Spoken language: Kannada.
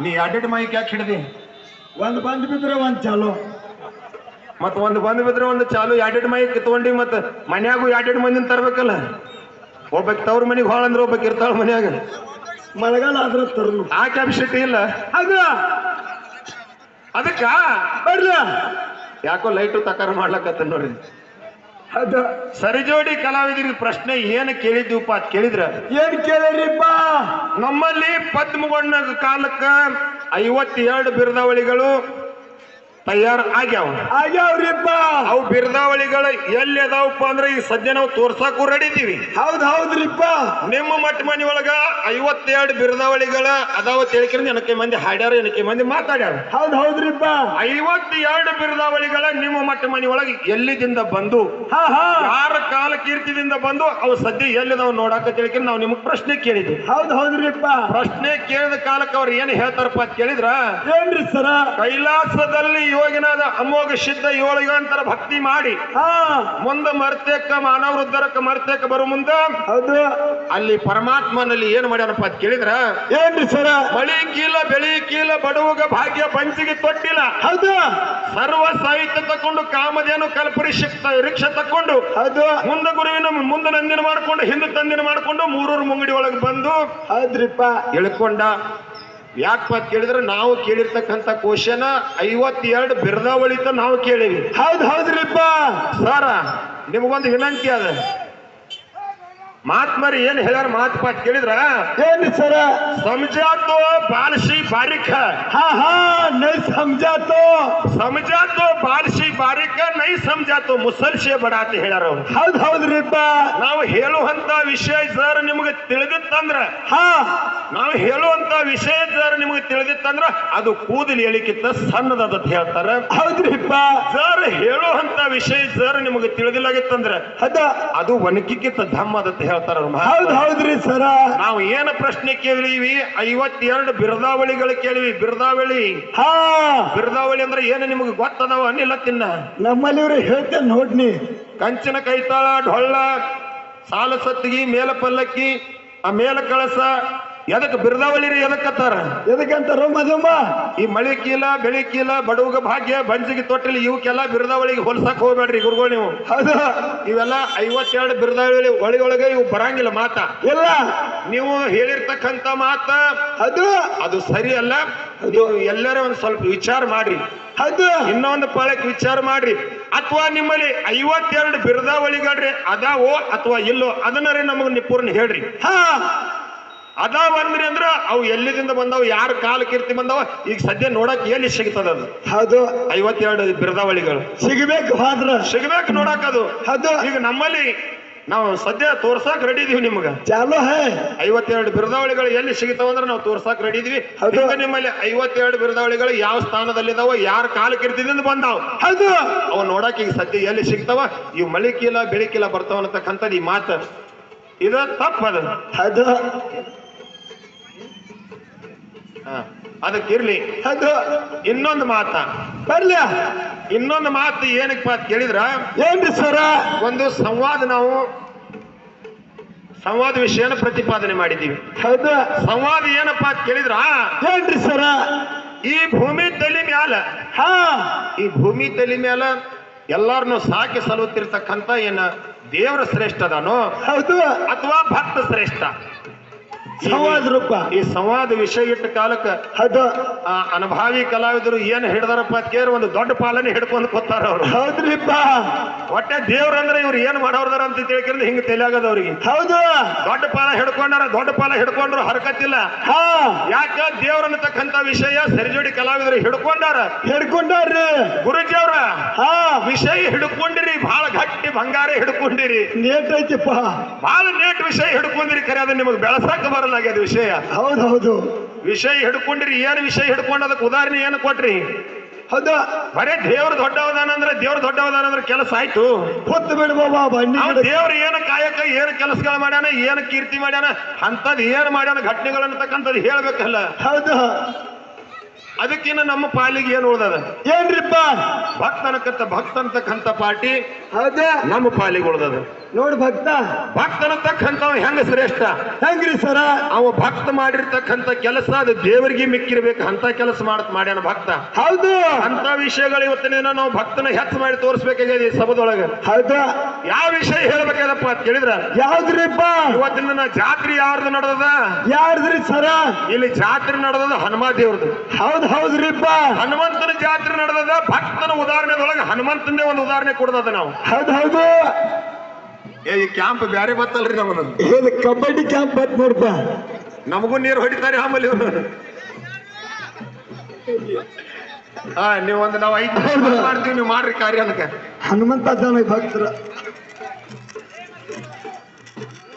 ನೀ ಅಡ್ಡೆಡ್ ಮೈಕ್ ಯಾಕೆ ಹಿಡ್ದಿ? ಒಂದ್ ಬಂದ್ ಬಿದ್ರೆ ಒಂದ್ ಚಾಲು, ಮತ್ ಒಂದ್ ಬಂದ್ ಬಿದ್ರೆ ಒಂದು ಚಾಲು. ಎರಡೆಡ್ ಮೈಕ್ ತಗೊಂಡಿ ಮತ್ ಮನ್ಯಾಗೂ ಎರಡೆಡ್ ಮಂದಿನ ತರ್ಬೇಕಲ್ಲ. ಒಬ್ಬಕ್ ತವ್ರ ಮನಿಗ್ ಹೋಳ ಅಂದ್ರೆ ಒಬ್ಬಕ್ ಇರ್ತಾಳ ಮನ್ಯಾಗ. ಮಳೆಗಾಲ ಆದ್ರ ತರ್ಲು ಆ ಕ್ಯಾಪಾಸಿಟಿ ಇಲ್ಲ ಅದ ಅದಕ್ಕ ಬರ್ಲ ಯಾಕೋ ಲೈಟು ತಕಾರ ಮಾಡ್ಲಕತ್ತ ನೋಡ್ರಿ. ಅದ ಸರಿಜೋಡಿ ಕಲಾವಿದರಿಗೆ ಪ್ರಶ್ನೆ ಏನ್ ಕೇಳಿದ್ವಿಪ್ಪ ಅಂತ ಕೇಳಿದ್ರ, ಏನ್ ಕೇಳಿರಿಪ್ಪ? ನಮ್ಮಲ್ಲಿ ಪದ್ಮಗೊಂಡ ಕಾಲಕ್ಕ 52 ಬಿರುದಾವಳಿಗಳು ತಯಾರ ಆಗ್ಯಾವ. ಆಗ್ಯಾವ್ರಿಪ್ಪ. ಅವು ಬಿರುದಾವಳಿಗಳು ಎಲ್ಲಿ ಅದಾವಪ್ಪ ಅಂದ್ರೆ ಈ ಸದ್ಯ ನಾವು ತೋರ್ಸಾಕು ರೆಡಿದೀವಿ. ಹೌದ್ರಿಪ್ಪ. ನಿಮ್ಮ ಮಟ್ಟ ಮನಿ ಒಳಗ 52 ಬಿರುದಾವಳಿಗಳ ಅದಾವ ತಿಳ್ಕೊಂಡು ಏನಕ್ಕೆ ಮಂದಿ ಹಾಡ್ಯಾರ, ಏನಕ್ಕೆ ಮಂದಿ ಮಾತಾಡ್ಯಾರ. ಹೌದ್ರಿಪ್ಪ. 52 ಬಿರುದಾವಳಿಗಳ ನಿಮ್ಮ ಮಟ್ಟ ಮನಿ ಒಳಗೆ ಎಲ್ಲಿದಿಂದ ಬಂದು ಯಾರ ಕಾಲ ಕೀರ್ತಿದಿಂದ ಬಂದು ಅವು ಸದ್ಯ ಎಲ್ಲಿದಾವ್ ನೋಡಾಕ ತಿಳ್ಕೊಂಡು ನಾವು ನಿಮಗ್ ಪ್ರಶ್ನೆ ಕೇಳಿದ್ವಿ. ಹೌದ್ರಿಪ್ಪ. ಪ್ರಶ್ನೆ ಕೇಳಿದ ಕಾಲಕ್ಕೆ ಅವ್ರು ಏನ್ ಹೇಳ್ತಾರಪ್ಪ ಅಂತ ಕೇಳಿದ್ರ, ಏನ್ರಿ ಸರ? ಕೈಲಾಸದಲ್ಲಿ ಯೋಗಿನಾದ ಅಮೋಘ ಸಿದ್ಧ ಯೋಳಿಗಂತರ ಭಕ್ತಿ ಮಾಡಿ ಮುಂದೆ ಮರ್ತೇಕ ಮಾನವೃದ್ಧರಕ್ಕ ಮರ್ತೇಕ ಬರೋ ಮುಂದ ಹೌದು ಅಲ್ಲಿ ಪರಮಾತ್ಮನಲ್ಲಿ ಏನ್ ಮಾಡ್ಯಾನಪ್ಪ ಅಂತ ಕೇಳಿದ್ರ, ಏನ್ರಿ ಸರ? ಮಳಿ ಕೀಲ ಬೆಳಿ ಕೀಲ ಬಡವಗ ಭಾಗ್ಯ ಪಂಚಿಗೆ ತೊಟ್ಟಿಲ್ಲ. ಹೌದು. ಸರ್ವ ಸಾಹಿತ್ಯ ತಕೊಂಡು ಕಾಮಧೇನು ಕಲ್ಪರಿ ರಿಕ್ಷಾ ತಕೊಂಡು ಮುಂದೆ ಗುರುವಿನ ಮುಂದೆ ನಂದಿನ ಮಾಡ್ಕೊಂಡು ಹಿಂದೆ ತಂದಿನ ಮಾಡ್ಕೊಂಡು ಮೂರೂರು ಮುಂಗಡಿ ಒಳಗೆ ಬಂದು ಹೌದ್ರಿಪ್ಪ ಇಳ್ಕೊಂಡ. ಯಾಕಪ್ಪ ಅಂತ ಕೇಳಿದ್ರೆ ನಾವು ಕೇಳಿರ್ತಕ್ಕಂಥ ಕ್ವಶನ್ 52 ಬಿರುದಾವಳಿತ ನಾವು ಕೇಳಿವಿ. ಹೌದ್ರಿಪ್ಪ. ಸರ ನಿಮಗೊಂದು ವಿನಂತಿ ಅದ, ಮಾತ್ಮರಿ ಏನ್ ಹೇಳ್ಯಾರ ಮಾತಪ್ಪ ಅಂತ ಕೇಳಿದ್ರ, ಏನ್ರಿ ಸರ? ಸಮಜಾತೋ ಬಾಲ್ಶಿ ಬಾರಿಕ ನೈ ಸಮಜಾತೋ, ಸಮಜಾತೋ ಬಾಲ್ಶಿ ಬಾರಿಕ ನೈ ಸಮಜಾತೋ ಮುಸಲ್ಶೆ ಬಡಾತಿ ಹೇಳ್ಯಾರ ಅವ್ರು. ಹೌದ್ರಿಪ್ಪ. ನಾವು ಹೇಳುವಂತ ವಿಷಯ ಸರ್ ನಿಮಗೆ ತಿಳಿದಿತ್ತಂದ್ರ, ನಾವು ಹೇಳುವಂತ ವಿಷಯ ಸರ್ ನಿಮಗೆ ತಿಳಿದಿತ್ತಂದ್ರ ಅದು ಕೂದಲು ಎಳಿಕಿತ್ತ ಸಣ್ಣದ ಹೇಳ್ತಾರ. ಹೌದ್ರಿಪ್ಪ. ಸರ್ ಹೇಳುವಂತ ವಿಷಯ ಸರ್ ನಿಮಗೆ ತಿಳಿದಿಲ್ಲಾಗಿತ್ತಂದ್ರ ಅದು ಒಣಕಿಕ್ಕಿತ್ತ ಧಮ್ಮದ ಹೇಳ್ತಾರ. ಹೌದ್ರಿ ಸರ. ನಾವು ಏನ ಪ್ರಶ್ನೆ ಕೇಳಿವಿ? 52 ಬಿರುದಾವಳಿಗಳು ಕೇಳಿವಿ. ಬಿರುದಾವಳಿ ಅಂದ್ರೆ ಏನು ನಿಮಗೆ ಗೊತ್ತದವ ಅನ್ನಿಲ್ಲ ತಿನ್ನ? ನಮ್ಮಲ್ಲಿ ಇವ್ರು ಹೇಳ್ತೇನೆ ನೋಡ್ನಿ. ಕಂಚಿನ ಕೈತಾಳ, ಢೊಳ್ಳ, ಸಾಲ ಸತ್ತಿಗಿ, ಮೇಲ ಪಲ್ಲಕ್ಕಿ, ಆ ಮೇಲ ಕಳಸ, ಎದಕ್ ಬಿರುದಾವಳಿ ರೀ? ಎದಕ್ಕತ್ತಾರ? ಎದಕ್ಕಂತಾರ ಮಧುಮ? ಈ ಮಳಿ ಕೀಲ ಬೆಳಿ ಕೀಲ ಬಡವಗ ಭಾಗ್ಯ ಬಂಜಿಗೆ ತೊಟ್ಟಿಲ್ಲ ಇವಕ್ಕೆಲ್ಲ ಬಿರುದಾವಳಿಗೆ ಹೋಲ್ಸಕ್ ಹೋಗ್ಬೇಡ್ರಿ ಗುರುಗಳು ನೀವು. ಇವೆಲ್ಲ 52 ಬಿರುದಾವಳಿ ಒಳಗೆ ಇವು ಬರಂಗಿಲ್ಲ ಮಾತ ಇಲ್ಲ. ನೀವು ಹೇಳಿರ್ತಕ್ಕಂಥ ಮಾತ ಅದು ಸರಿ ಅಲ್ಲ. ಎಲ್ಲರೂ ಒಂದ್ ಸ್ವಲ್ಪ ವಿಚಾರ ಮಾಡ್ರಿ. ಇನ್ನೊಂದು ಪಾಳಕ್ಕೆ ವಿಚಾರ ಮಾಡ್ರಿ. ಅಥವಾ ನಿಮ್ಮಲ್ಲಿ 52 ಬಿರುದಾವಳಿಗಳ್ರಿ ಅದಾವೋ ಅಥವಾ ಇಲ್ಲೋ ಅದನ್ನ ನಮಗ್ ನಿಪೂರ್ಣ ಹೇಳ್ರಿ. ಅದಾವಂದ್ರಿ ಅಂದ್ರ ಅವು ಎಲ್ಲಿದಿಂದ ಬಂದಾವ, ಯಾರ ಕಾಲ ಕೀರ್ತಿ ಬಂದಾವ, ಈಗ ಸದ್ಯ ನೋಡಕ್ ಎಲ್ಲಿ ಸಿಗ್ತದ ಅದು? 52 ಬಿರುದಾವಳಿಗಳು ಸಿಗ್ಬೇಕು ನೋಡಕ್ ಅದು. ಈಗ ನಮ್ಮಲ್ಲಿ ನಾವು ಸದ್ಯ ತೋರ್ಸಾಕ್ ರೆಡಿ ಇದೀವಿ. ನಿಮ್ಗ 52 ಬಿರುದಾವಳಿಗಳು ಎಲ್ಲಿ ಸಿಗ್ತಾವ ಅಂದ್ರೆ ನಾವು ತೋರ್ಸಾಕ್ ರೆಡಿ ಇದೀವಿ. ನಿಮ್ಮಲ್ಲಿ 52 ಬಿರುದಾವಳಿಗಳು ಯಾವ ಸ್ಥಾನದಲ್ಲಿದಾವ, ಯಾರ ಕಾಲ ಕೀರ್ತಿದಿಂದ ಬಂದಾವ ಅವ್ ನೋಡಕ್ ಈಗ ಸದ್ಯ ಎಲ್ಲಿ ಸಿಗ್ತಾವ. ಇವ್ ಮಳಿಕಿಲ್ಲ ಬೆಳಿಕಿಲ್ಲ ಬರ್ತಾವ ಅನ್ನತಕ್ಕಂಥದ್ದು ಈ ಮಾತು ಇದು ತಪ್ಪದ. ಅದಕ್ಕಿರ್ಲಿ. ಇನ್ನೊಂದು ಮಾತ ಬರ್ಲಿ. ಇನ್ನೊಂದು ಮಾತು ಏನಕ್ಕೆ ಅಂತ ಕೇಳಿದ್ರ, ಏನ್ರಿ ಸರ? ಒಂದು ಸಂವಾದ ವಿಷಯನ ಪ್ರತಿಪಾದನೆ ಮಾಡಿದ್ದೀವಿ. ಸಂವಾದ ಏನಪ್ಪಾ ಅಂತ ಕೇಳಿದ್ರ, ಏನ್ರಿ ಸರ? ಈ ಭೂಮಿ ತಲೆ ಮ್ಯಾಲ ಎಲ್ಲಾರನ್ನು ಸಾಕಿ ಸಲುತ್ತಿರ್ತಕ್ಕಂಥ ಏನ ದೇವರ ಶ್ರೇಷ್ಠ ಅದಾನೋ ಅಥವಾ ಭಕ್ತ ಶ್ರೇಷ್ಠ? ಸಂವಾದ ರೂಪ. ಈ ಸಂವಾದ ವಿಷಯ ಇಟ್ಟ ಕಾಲಕ್ಕ ಅನುಭಾವಿ ಕಲಾವಿದರು ಏನ್ ಹಿಡ್ದಾರಪ್ಪ ಅಂತ ಕೇಳಿ ಒಂದು ದೊಡ್ಡ ಪಾಲನೆ ಹಿಡ್ಕೊಂಡು ಕೂತಾರ ಅವ್ರು. ಹೌದ್ರಿಪ್ಪ. ಒಟ್ಟೆ ದೇವ್ರಂದ್ರೆ ಇವ್ರು ಏನ್ ಮಾಡೋರ್ದಾರ ಅಂತ ತಿಳ್ಕೊಂಡು ಹಿಂಗ ತಿಳಿಯಾಗದ ಅವ್ರಿಗೆ. ದೊಡ್ಡ ಪಾಲ ಹಿಡ್ಕೊಂಡ್ರು ಹರಕತ್ತಿಲ್ಲ. ಯಾಕ ದೇವ್ರ ಅನ್ನತಕ್ಕಂತ ವಿಷಯ ಸರಿಜೋಡಿ ಕಲಾವಿದರು ಹಿಡ್ಕೊಂಡಾರ್ರಿ. ಗುರುಜಿ ಅವ್ರ ವಿಷಯ ಹಿಡ್ಕೊಂಡಿರಿ, ಬಹಳ ಗಟ್ಟಿ ಬಂಗಾರ ಹಿಡ್ಕೊಂಡಿರಿ. ನೇಟ್ ಐತಿಪ್ಪ, ಬಹಳ ನೇಟ್ ವಿಷಯ ಹಿಡ್ಕೊಂಡಿರಿ. ಖರೆ ಅದ ನಿಮಗ್ ಬೆಳಸಾಕ ಬರಲಾಗ್ಯದ ವಿಷಯ. ಹೌದು ವಿಷಯ ಹಿಡ್ಕೊಂಡಿರಿ. ಏನ್ ವಿಷಯ ಹಿಡ್ಕೊಂಡದಕ್ಕೆ ಉದಾಹರಣೆ ಏನು ಕೊಟ್ರಿ? ಬರೇ ದೇವ್ರ ದೊಡ್ಡವದಾನಂದ್ರೆ ಕೆಲಸ ಆಯ್ತು. ದೇವ್ರ ಏನ ಕಾಯಕ ಏನ್ ಕೆಲಸಗಳು ಮಾಡ್ಯಾನ, ಏನ್ ಕೀರ್ತಿ ಮಾಡ್ಯಾನ, ಅಂತದ್ ಏನ್ ಮಾಡ್ಯಾನ ಘಟನೆಗಳನ್ನತಕ್ಕಂಥದ್ದು ಹೇಳ್ಬೇಕಲ್ಲ. ಅದಕ್ಕಿನ್ನ ನಮ್ಮ ಪಾಲಿಗೆ ಏನ್ ಉಳ್ದದ? ಏನ್ರಿಪ್ಪ? ಭಕ್ತ ಅಂತಕ್ಕಂಥ ಪಾರ್ಟಿ ನಮ್ಮ ಪಾಲಿಗೆ ಉಳ್ದದ. ನೋಡ್ ಭಕ್ತ ಭಕ್ತನತಕ್ಕಂಥವ್ ಹೆಂಗ ಶ್ರೇಷ್ಠ ಹೆಂಗ್ರಿ ಸರ ಅವ ಭಕ್ತ ಮಾಡಿರ್ತಕ್ಕಂಥ ಕೆಲಸ ಅದು ದೇವರಿಗೆ ಮಿಕ್ಕಿರ್ಬೇಕು ಅಂತ ಕೆಲಸ ಮಾಡ್ಯಾನ ಭಕ್ತ. ಹೌದು ಅಂತ ವಿಷಯಗಳು ಇವತ್ತಿನ ದಿನ ನಾವು ಭಕ್ತನ ಹೆಚ್ಚು ಮಾಡಿ ತೋರಿಸ್ಬೇಕಾಗಿದೆ ಈ ಸಭದೊಳಗೆ. ಹೌದು ಯಾವ ವಿಷಯ ಹೇಳ್ಬೇಕಾದಪ್ಪ ಅಂತ ಕೇಳಿದ್ರ ಯಾವ್ದ್ರಿಪ್ಪ ಇವತ್ತಿನ ದಿನ ಜಾತ್ರೆ ಯಾರ್ದು ನಡೆದದ? ಯಾರ್ದ್ರಿ ಸರ ಇಲ್ಲಿ ಜಾತ್ರೆ ನಡೆದದ ಹನುಮ ದೇವ್ರದು. ಹೌದ್ರಿಪ್ಪ ಹನುಮಂತನ ಜಾತ್ರೆ ನಡೆದದ. ಭಕ್ತನ ಉದಾಹರಣೆದೊಳಗೆ ಹನುಮಂತನೇ ಒಂದು ಉದಾಹರಣೆ ಕೊಡದ ನಾವು. ಹೌದು ಈ ಕ್ಯಾಂಪ್ ಬ್ಯಾರೆ ಬತ್ತಲ್ರಿ ನಮ್ಮದು. ಇದು ಕಬಡ್ಡಿ ಕ್ಯಾಂಪ್ ಬತ್ ನೋಡ್ಪ. ನಮಗೂ ನೀರು ಹೊಡಿತಾರೆ ಆಮೇಲೆ ಇವ್ರು. ನೀವು ಒಂದು ನಾವು 5 ಮಾಡ್ತೀವಿ, ನೀವು ಮಾಡ್ರಿ ಕಾರ್ಯ ಅದಕ್ಕೆ. ಹನುಮಂತ ಭಕ್ತರ